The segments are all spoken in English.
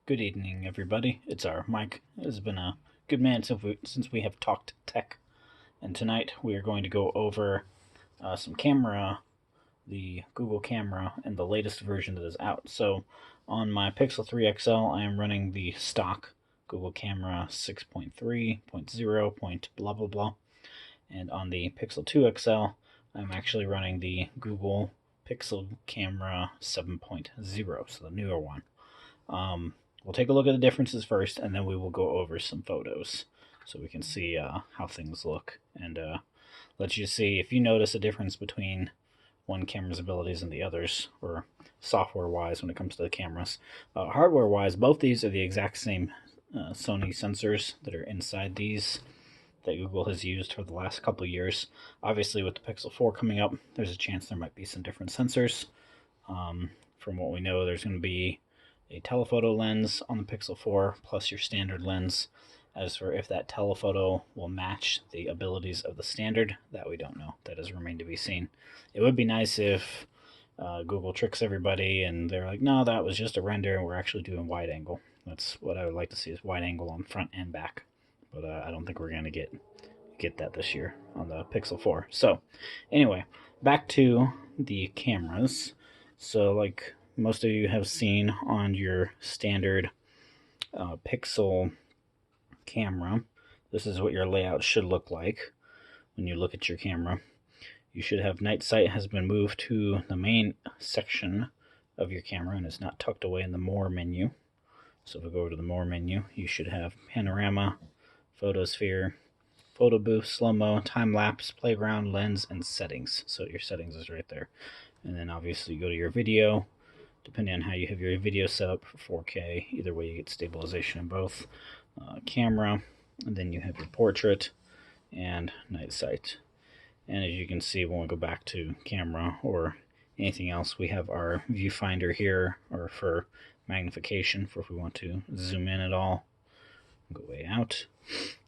Good evening, everybody. It's our Mike. It has been a good minute since we have talked tech, and tonight we are going to go over some camera, the Google camera, and the latest version that is out. So, on my Pixel 3 XL, I am running the stock Google camera 6.3.0. Blah blah blah, and on the Pixel 2 XL, I'm actually running the Google Pixel camera 7.0, so the newer one. We'll take a look at the differences first, and then we will go over some photos so we can see how things look, and let you see if you notice a difference between one camera's abilities and the others, or software-wise when it comes to the cameras. Hardware-wise, both these are the exact same Sony sensors that are inside these that Google has used for the last couple of years. Obviously, with the Pixel 4 coming up, there's a chance there might be some different sensors. From what we know, there's going to be a telephoto lens on the Pixel 4 plus your standard lens. As for if that telephoto will match the abilities of the standard, that we don't know. That has remained to be seen. It would be nice if Google tricks everybody and they're like, no, that was just a render and we're actually doing wide angle. That's what I would like to see, is wide angle on front and back. But I don't think we're going to get that this year on the Pixel 4. So anyway, back to the cameras. So like most of you have seen on your standard Pixel camera, this is what your layout should look like when you look at your camera. You should have night sight has been moved to the main section of your camera and is not tucked away in the more menu. So if we go over to the more menu, you should have panorama, photosphere, photo booth, slow-mo, time-lapse, playground, lens, and settings. So your settings is right there. And then obviously you go to your video. Depending on how you have your video set up for 4K, either way you get stabilization in both. Camera, and then you have your portrait and night sight. And as you can see, when we go back to camera or anything else, we have our viewfinder here, or for magnification, for if we want to zoom in at all. Go way out.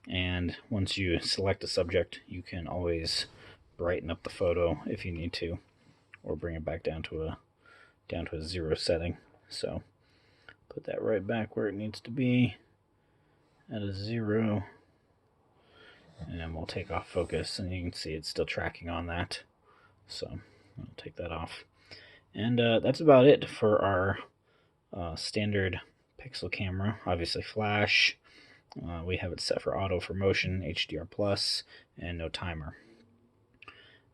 And once you select a subject, you can always brighten up the photo if you need to, or bring it back down to a 0 setting. So put that right back where it needs to be at a 0, and then we'll take off focus, and you can see it's still tracking on that. So I'll take that off, and that's about it for our standard Pixel camera. Obviously flash, we have it set for auto for motion, HDR plus, and no timer.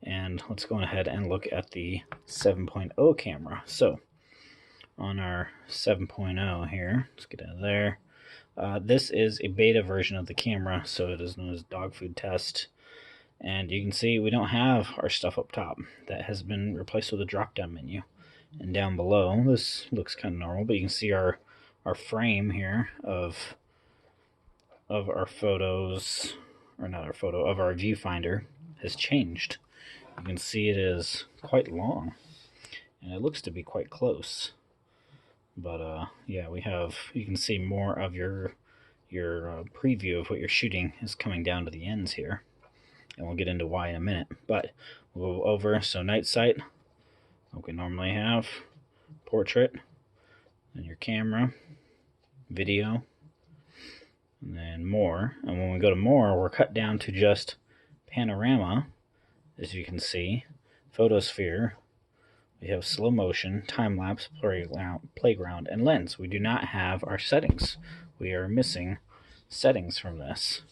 And let's go ahead and look at the 7.0 camera. So on our 7.0 here, let's get out of there. This is a beta version of the camera, so it is known as dog food test. And you can see we don't have our stuff up top. That has been replaced with a drop-down menu. And down below, this looks kind of normal, but you can see our frame here of our photos, or not our photo, of our viewfinder has changed. You can see it is quite long, and it looks to be quite close. But yeah, you can see more of your preview of what you're shooting is coming down to the ends here, and we'll get into why in a minute. But we'll go over, so night sight, like we normally have, portrait, then your camera, video, and then more. And when we go to more, we're cut down to just panorama, as you can see, photosphere. We have slow motion, time-lapse, playground, and lens. We do not have our settings. We are missing settings from this.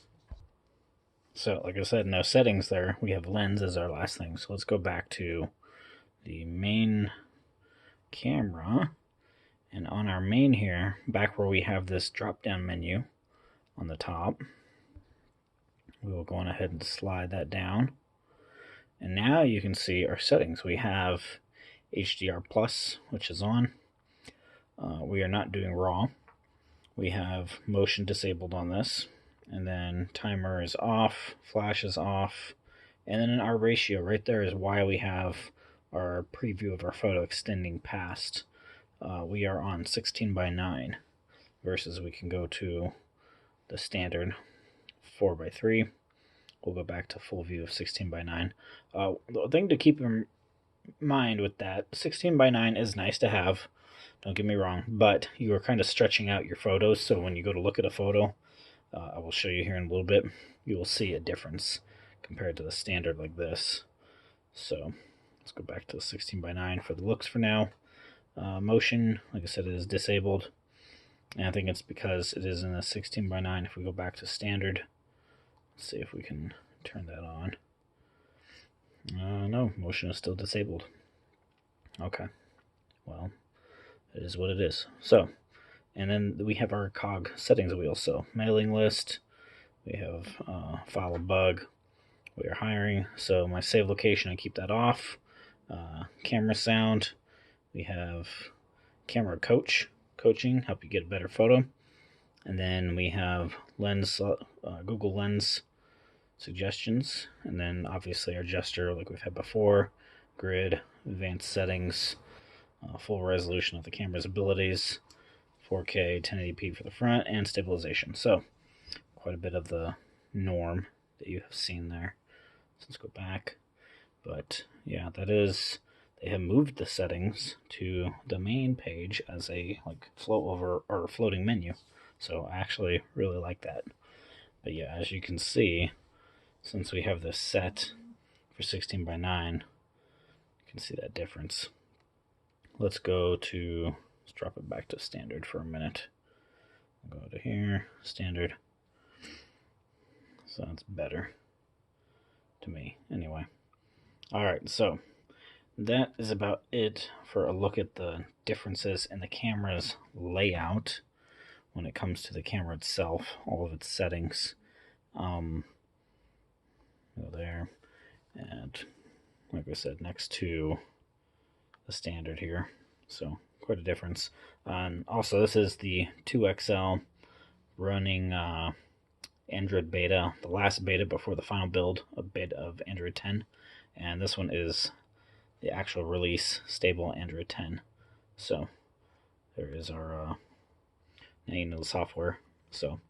So, like I said, no settings there. We have lens as our last thing. So let's go back to the main camera. And on our main here, back where we have this drop-down menu on the top, we will go on ahead and slide that down. And now you can see our settings. We have HDR plus, which is on. We are not doing RAW. We have motion disabled on this, and then timer is off, flash is off, and then our ratio right there is why we have our preview of our photo extending past. We are on 16:9 versus we can go to the standard 4:3. We'll go back to full view of 16:9. The thing to keep in mind with that, 16:9 is nice to have. don't get me wrong, but you are kind of stretching out your photos, so when you go to look at a photo, I will show you here in a little bit, you will see a difference compared to the standard like this. So let's go back to the 16:9 for the looks for now. Motion, like I said, it is disabled, and I think it's because it is in a 16:9. If we go back to standard, let's see if we can turn that on. No, motion is still disabled. Okay, well, it is what it is. So, and then we have our cog settings wheel. So, mailing list, we have file a bug, we are hiring. So, my save location, I keep that off. Camera sound, we have camera coaching, help you get a better photo. And then we have lens, Google Lens suggestions, and then obviously our gesture like we've had before, grid, advanced settings, full resolution of the camera's abilities, 4K 1080p for the front, and stabilization. So quite a bit of the norm that you have seen there. So let's go back. But yeah, that is, they have moved the settings to the main page as a like float over or floating menu. So I actually really like that. But yeah, as you can see, since we have this set for 16:9, you can see that difference. Let's drop it back to standard for a minute. I'll go to here, standard. So that's better to me, anyway. All right, so that is about it for a look at the differences in the camera's layout when it comes to the camera itself, all of its settings. Go there, and like I said, next to the standard here, so quite a difference. And also, this is the 2XL running Android beta, the last beta before the final build, a beta of Android 10, and this one is the actual release stable Android 10. So there is our name of the software. So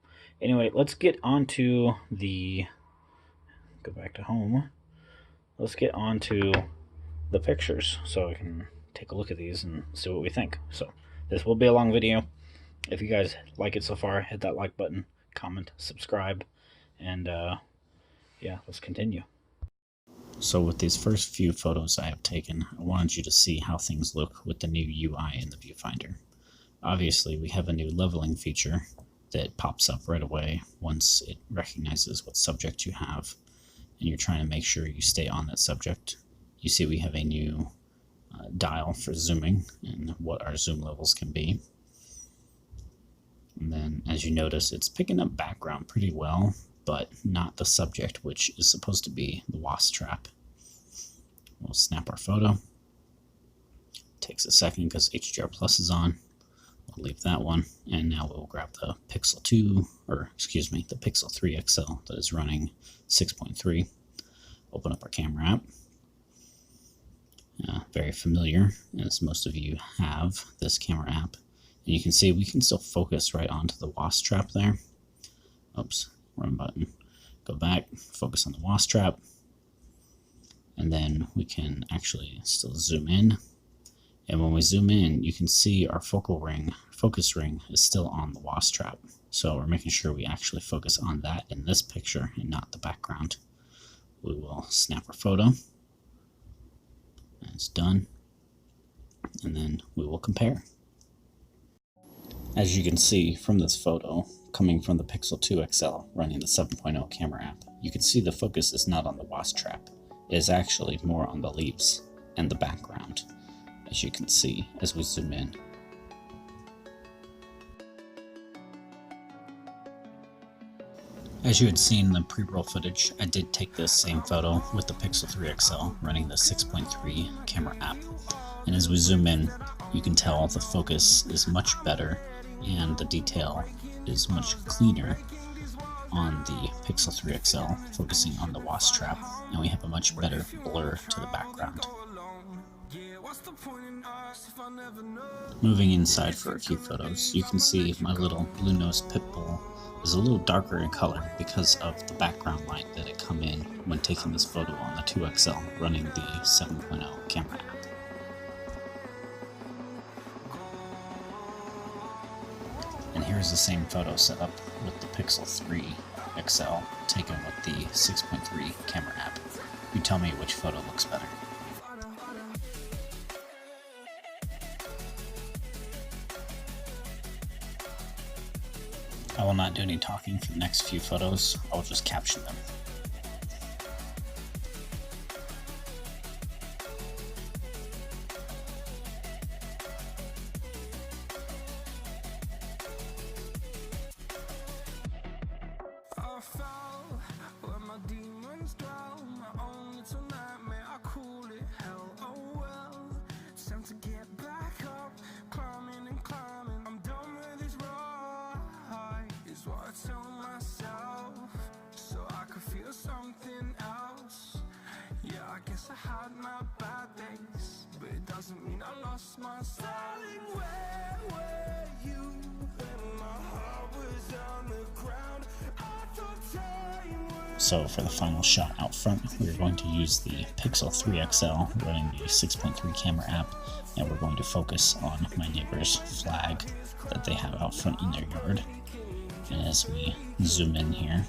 anyway, let's get on to the, go back to home. Let's get on to the pictures so I can take a look at these and see what we think. So this will be a long video. If you guys like it so far, hit that like button, comment, subscribe, and yeah, let's continue. So with these first few photos I have taken, I wanted you to see how things look with the new UI in the viewfinder. Obviously, we have a new leveling feature that pops up right away once it recognizes what subject you have, and you're trying to make sure you stay on that subject. You see we have a new dial for zooming and what our zoom levels can be. And then, as you notice, it's picking up background pretty well, but not the subject, which is supposed to be the wasp trap. We'll snap our photo. Takes a second because HDR Plus is on. We'll leave that one, and now we'll grab the Pixel 2, or excuse me, the Pixel 3 XL that is running 6.3. Open up our camera app. Very familiar, as most of you have this camera app. And you can see we can still focus right onto the wasp trap there. Oops, wrong button. Go back, focus on the wasp trap, and then we can actually still zoom in. And when we zoom in, you can see our focus ring is still on the wasp trap. So we're making sure we actually focus on that in this picture and not the background. We will snap our photo. It's done. And then we will compare. As you can see from this photo, coming from the Pixel 2 XL running the 7.0 camera app, you can see the focus is not on the wasp trap. It is actually more on the leaves and the background, as you can see as we zoom in. As you had seen in the pre-roll footage, I did take this same photo with the Pixel 3 XL running the 6.3 camera app. And as we zoom in, you can tell the focus is much better and the detail is much cleaner on the Pixel 3 XL, focusing on the wasp trap, and we have a much better blur to the background. Moving inside for a few photos, you can see my little blue-nosed pit bull is a little darker in color because of the background light that had come in when taking this photo on the 2XL running the 7.0 camera app. And here's the same photo setup with the Pixel 3 XL taken with the 6.3 camera app. You tell me which photo looks better. I will not do any talking for the next few photos, I'll just caption them. I fell where my demons dwell, my own little nightmare, I call it hell. Oh well, it's time to get back up, climbing and climbing. I'm done with this ride, is what I tell myself, so I could feel something else. Yeah, I guess I had my bad days, but it doesn't mean I lost my style. Darling, where were you when my heart was on the ground? I thought time was... So for the final shot out front, we're going to use the Pixel 3 XL running the 6.3 camera app, and we're going to focus on my neighbor's flag that they have out front in their yard. And as we zoom in here,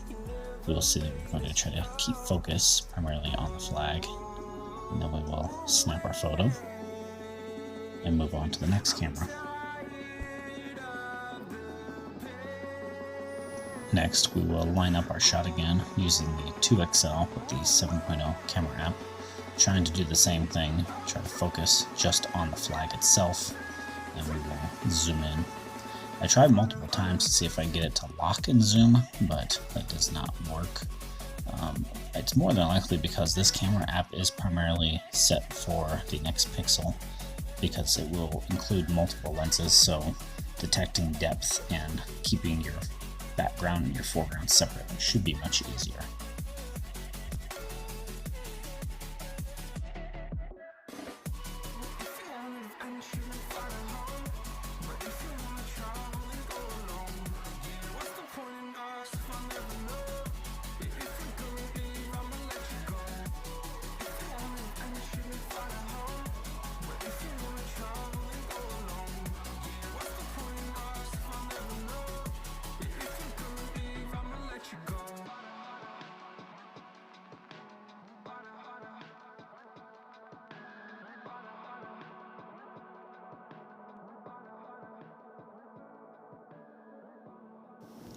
we will see that we're going to try to keep focus primarily on the flag, and then we will snap our photo and move on to the next camera. Next, we will line up our shot again using the 2XL with the 7.0 camera app, trying to do the same thing, try to focus just on the flag itself, and we will zoom in. I tried multiple times to see if I can get it to lock and zoom, but that does not work. It's more than likely because this camera app is primarily set for the next Pixel, because it will include multiple lenses, so detecting depth and keeping your background and your foreground separate should be much easier.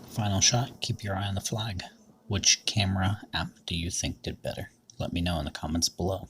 Final shot, keep your eye on the flag. Which camera app do you think did better? Let me know in the comments below.